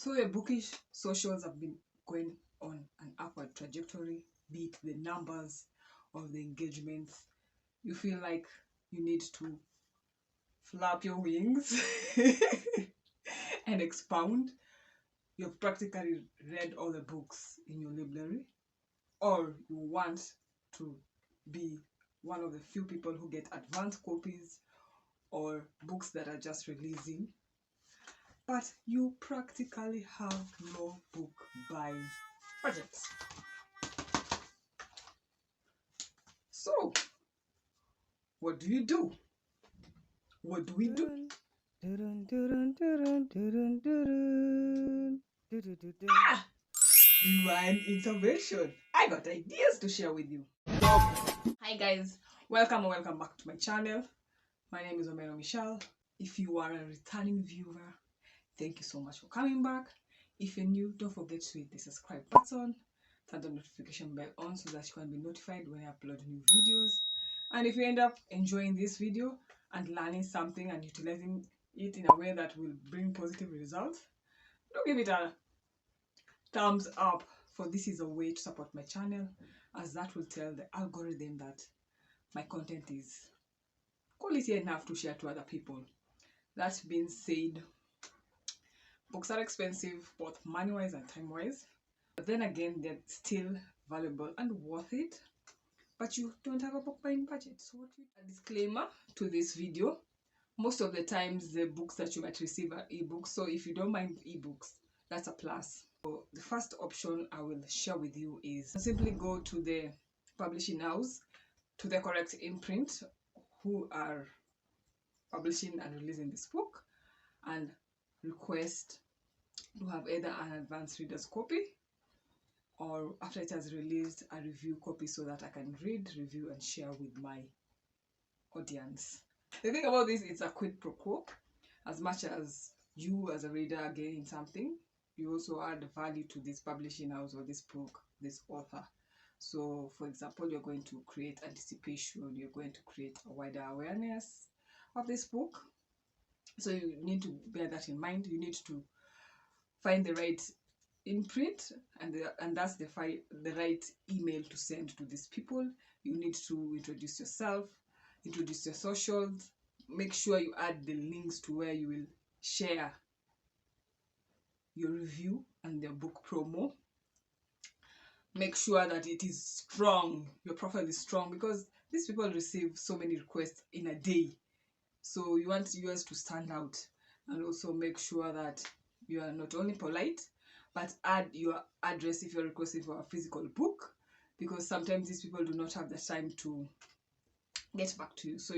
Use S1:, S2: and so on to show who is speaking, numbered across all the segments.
S1: So your bookish socials have been going on an upward trajectory, be it the numbers of the engagements. You feel like you need to flap your wings and expound. You've practically read all the books in your library, or you want to be one of the few people who get advanced copies or books that are just releasing, but you practically have no book buying budget. So, what do you do? What do we do? Ah! Divine intervention. I got ideas to share with you. Hi guys, welcome back to my channel. My name is Omeno Michelle. If you are a returning viewer, thank you so much for coming back. If you're new, don't forget to hit the subscribe button, turn the notification bell on so that you can be notified when I upload new videos. And if you end up enjoying this video and learning something and utilizing it in a way that will bring positive results, do give it a thumbs up, for this is a way to support my channel, as that will tell the algorithm that my content is quality enough to share to other people. That being said, books are expensive, both money-wise and time-wise. But then again, they're still valuable and worth it. But you don't have a book buying budget. So what you a disclaimer to this video. Most of the times the books that you might receive are ebooks. So if you don't mind ebooks, that's a plus. So the first option I will share with you is simply go to the publishing house, to the correct imprint who are publishing and releasing this book, and request to have either an advanced reader's copy, or after it has released, a review copy so that I can read, review, and share with my audience. The thing about this, it's a quid pro quo. As much as you as a reader are getting something, you also add value to this publishing house or this book, this author. So for example, you're going to create anticipation, you're going to create a wider awareness of this book. So you need to bear that in mind. You need to find the right imprint, and that's the right email to send to these people. You need to introduce yourself, introduce your socials, make sure you add the links to where you will share your review and their book promo. Make sure that it is strong, your profile is strong, because these people receive so many requests in a day. So you want yours to stand out, and also make sure that you are not only polite, but add your address if you're requesting for a physical book, because sometimes these people do not have the time to get back to you. So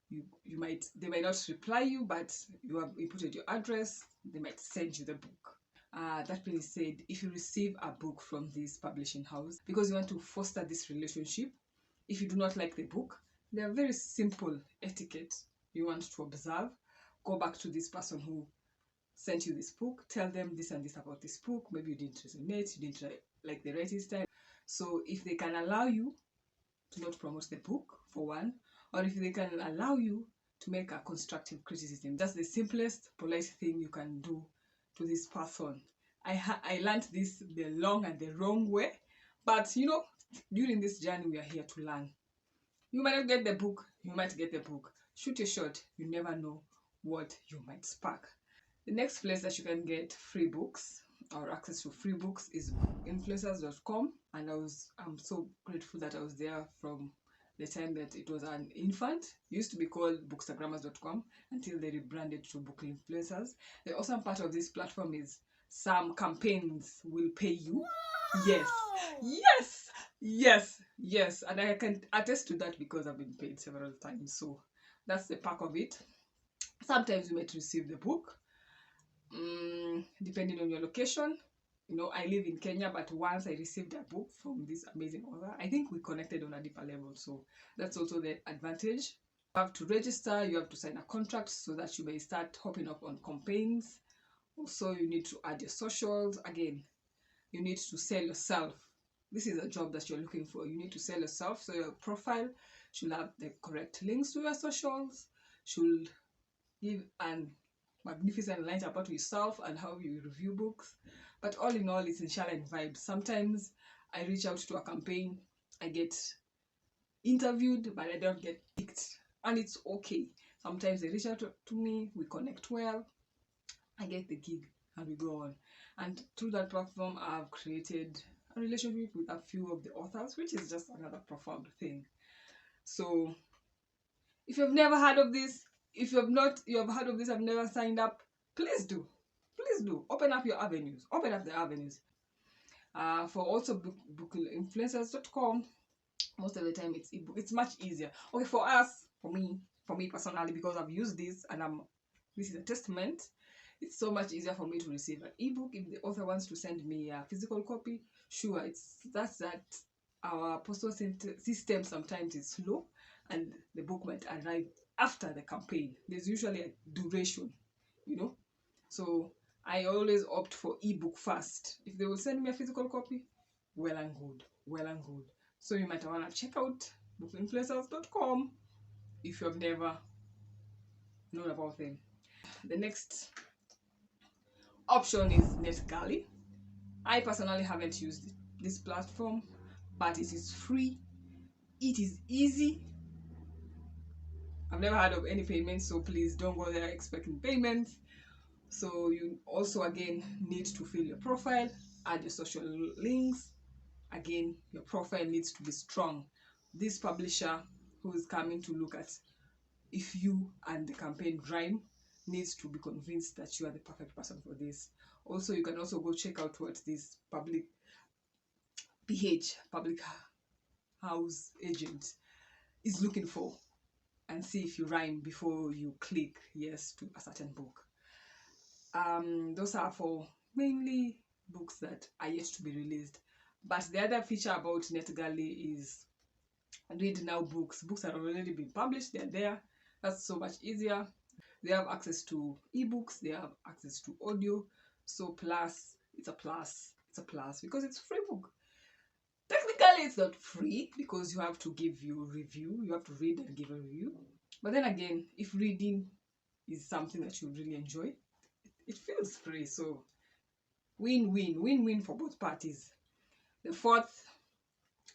S1: they might not reply you, but you have inputted your address, they might send you the book. That being said, if you receive a book from this publishing house because you want to foster this relationship, if you do not like the book, there are very simple etiquette you want to observe. Go back to this person who sent you this book, tell them this and this about this book. Maybe you didn't resonate, you didn't like the writing style. So if they can allow you to not promote the book, for one, or if they can allow you to make a constructive criticism, that's the simplest polite thing you can do to this person. I learned this the long and the wrong way, but you know, during this journey we are here to learn. You might not get the book, you might get the book. Shoot your shot, you never know what you might spark. The next place that you can get free books or access to free books is influencers.com, and I'm so grateful that I was there from the time that it was an infant. It used to be called bookstagrammers.com until they rebranded to Book Influencers. The awesome part of this platform is some campaigns will pay you. Yes, and I can attest to that because I've been paid several times. So that's the perk of it. Sometimes you might receive the book, depending on your location. You know, I live in Kenya, but once I received a book from this amazing author, I think we connected on a deeper level. So that's also the advantage. You have to register, you have to sign a contract so that you may start hopping up on campaigns. Also, you need to add your socials. Again, you need to sell yourself. This is a job that you're looking for. You need to sell yourself. So your profile should have the correct links to your socials, should give an magnificent lines about yourself and how you review books. But all in all, it's inshallah and vibes. Sometimes I reach out to a campaign, I get interviewed, but I don't get picked, and it's okay. Sometimes they reach out to me, we connect well, I get the gig, and we go on. And through that platform, I've created a relationship with a few of the authors, which is just another profound thing. So if you've never heard of this, if you have heard of this, I've never signed up, please do. Please do. Open up your avenues. Open up the avenues. For also bookinfluencers.com, most of the time it's ebook. It's much easier. Okay, for me personally, because I've used this and this is a testament, it's so much easier for me to receive an ebook. If the author wants to send me a physical copy, sure, that's that our postal system sometimes is slow and the book might arrive after the campaign. There's usually a duration, so I always opt for ebook first. If they will send me a physical copy, well and good. So you might want to check out bookinfluencers.com if you have never known about them. The next option is NetGalley. I personally haven't used this platform, but it is free. It is easy. I've never heard of any payments, so please don't go there expecting payments. So you also again need to fill your profile, add your social links. Again, your profile needs to be strong. This publisher who is coming to look at if you and the campaign rhyme needs to be convinced that you are the perfect person for this. Also, you can also go check out what this public house agent is looking for and see if you rhyme before you click yes to a certain book. Those are for mainly books that are yet to be released. But the other feature about NetGalley is read now books. Books that have already been published, they're there. That's so much easier. They have access to ebooks, they have access to audio. So plus, it's a plus because it's a free book. Technically, it's not free because you have to give your review. You have to read and give a review. But then again, if reading is something that you really enjoy, it feels free. So win-win for both parties. The fourth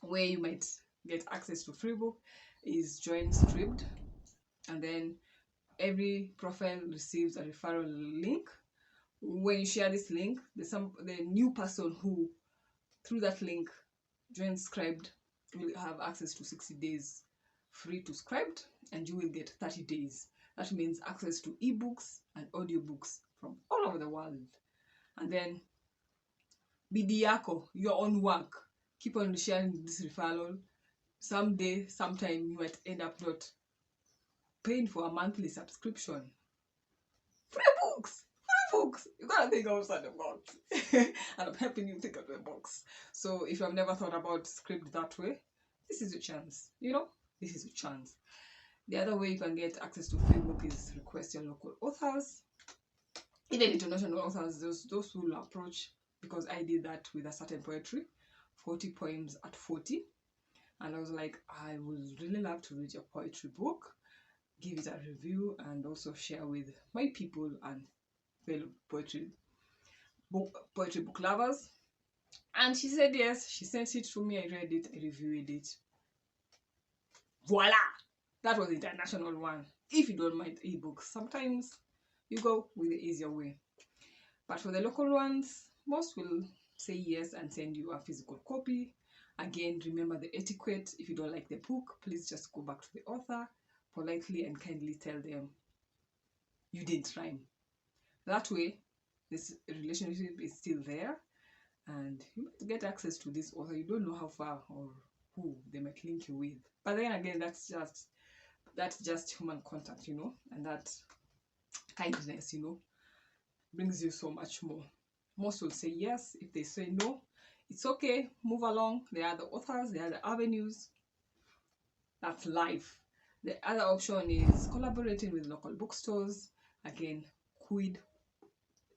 S1: way you might get access to free book is join Scribd, and then every profile receives a referral link. When you share this link, the new person who through that link joins Scribd will have access to 60 days free to Scribd, and you will get 30 days. That means access to ebooks and audiobooks from all over the world. And then bidii yako, your own work. Keep on sharing this referral. Sometime you might end up not paying for a monthly subscription. Free books. You gotta think outside the box. And I'm helping you think out the box. So if you have never thought about Scribd that way, this is your chance. This is your chance. The other way you can get access to free book is request your local authors. Even international authors, those who will approach, because I did that with a certain poetry, 40 poems at 40. And I was like, I would really love to read your poetry book, give it a review, and also share with my people and fellow poetry book lovers. And she said yes. She sent it to me. I read it. I reviewed it. Voila! That was the international one. If you don't mind ebooks, sometimes you go with the easier way. But for the local ones, most will say yes and send you a physical copy. Again, remember the etiquette. If you don't like the book, please just go back to the author politely and kindly tell them you didn't rhyme. That way, this relationship is still there, and you might get access to this author. You don't know how far or who they might link you with. But then again, that's just human contact, and that kindness, brings you so much more. Most will say yes. If they say no, it's okay. Move along. There are the authors. There are the avenues. That's life. The other option is collaborating with local bookstores. Again,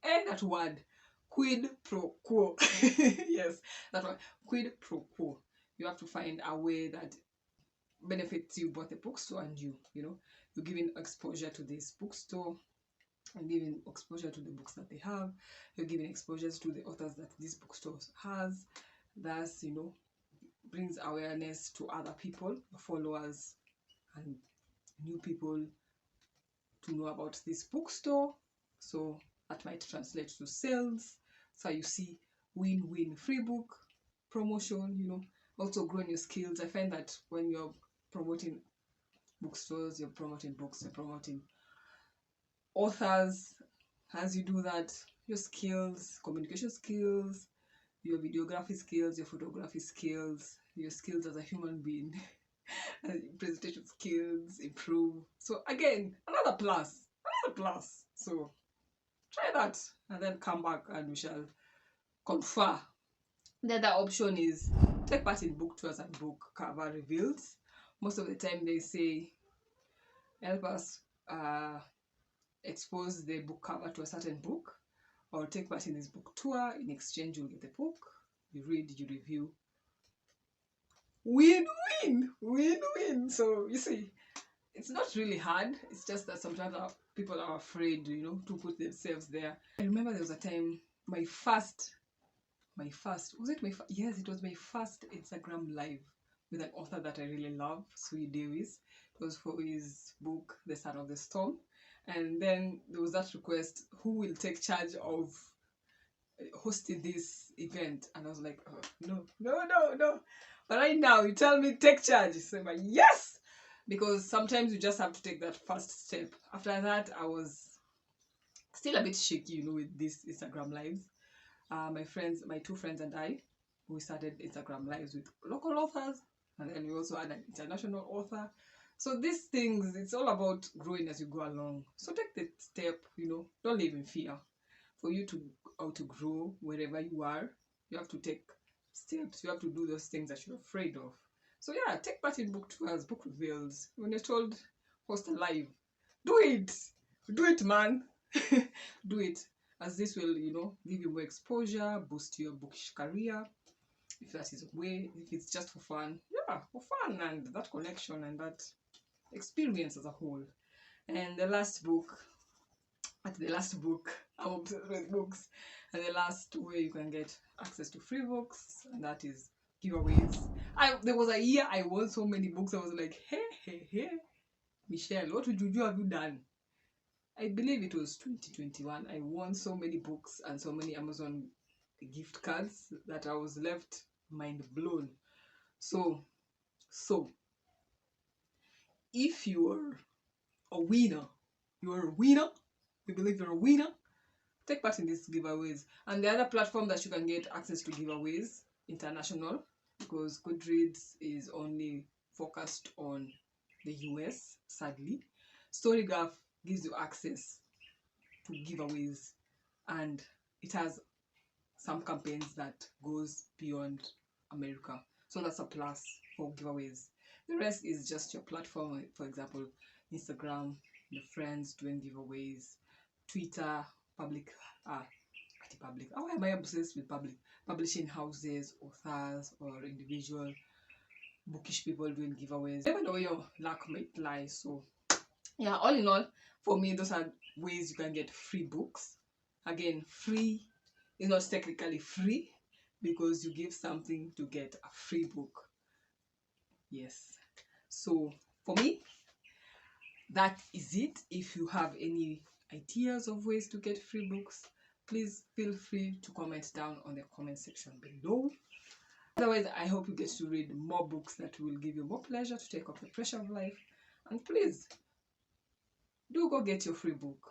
S1: that word, quid pro quo. Yes, that one, quid pro quo. You have to find a way that benefits you, both the bookstore and you're giving exposure to this bookstore. and giving exposure to the books that they have. You're giving exposures to the authors that this bookstore has. Thus, brings awareness to other people, followers, and new people to know about this bookstore. So that might translate to sales. So you see, win-win, free book, promotion, also growing your skills. I find that when you're promoting bookstores, you're promoting books, you're promoting authors. As you do that, your skills, communication skills, your videography skills, your photography skills, your skills as a human being, presentation skills improve. So again, another plus. So try that and then come back and we shall confer. The other option is take part in book tours and book cover reveals. Most of the time they say, help us expose the book cover to a certain book, or take part in this book tour. In exchange, you'll get the book, you read, you review. Win-win. So you see, it's not really hard. It's just that sometimes people are afraid, to put themselves there. I remember there was a time, yes, it was my first Instagram live with an author that I really love, Sui Davis. It was for his book, The Son of the Storm. And then there was that request, who will take charge of hosting this event? And I was like, oh, no. But right now, you tell me take charge. So I'm like, yes! Because sometimes you just have to take that first step. After that, I was still a bit shaky, with these Instagram lives. My two friends and I, we started Instagram lives with local authors, and then we also had an international author. So these things, it's all about growing as you go along. So take the step, don't live in fear. For you to grow wherever you are, you have to take steps. You have to do those things that you're afraid of. So yeah, take part in book tours, book reveals. When you're told host a live, do it, man. Do it, as this will, give you more exposure, boost your bookish career, if that is a way. If it's just for fun, for fun and that connection and that experience as a whole. And the last book, I'm obsessed with books, and the last way you can get access to free books, and that is giveaways. There was a year I won so many books. I was like, hey, Michelle, what have you done? I believe it was 2021. I won so many books and so many Amazon gift cards that I was left mind blown. So if you're a winner, you believe you're a winner, take part in these giveaways. And the other platform that you can get access to giveaways, international, because Goodreads is only focused on the US, sadly. Storygraph gives you access to giveaways, and it has some campaigns that goes beyond America. So that's a plus for giveaways. The rest is just your platform. For example, Instagram, your friends doing giveaways, Twitter, public. Why am I obsessed with public? Publishing houses, authors, or individual bookish people doing giveaways. You never know where your luck might lie. So yeah, all in all, for me, those are ways you can get free books. Again, free is not technically free because you give something to get a free book. Yes. So for me, that is it. If you have any ideas of ways to get free books, please feel free to comment down on the comment section below. Otherwise, I hope you get to read more books that will give you more pleasure, to take off the pressure of life. And please, do go get your free book.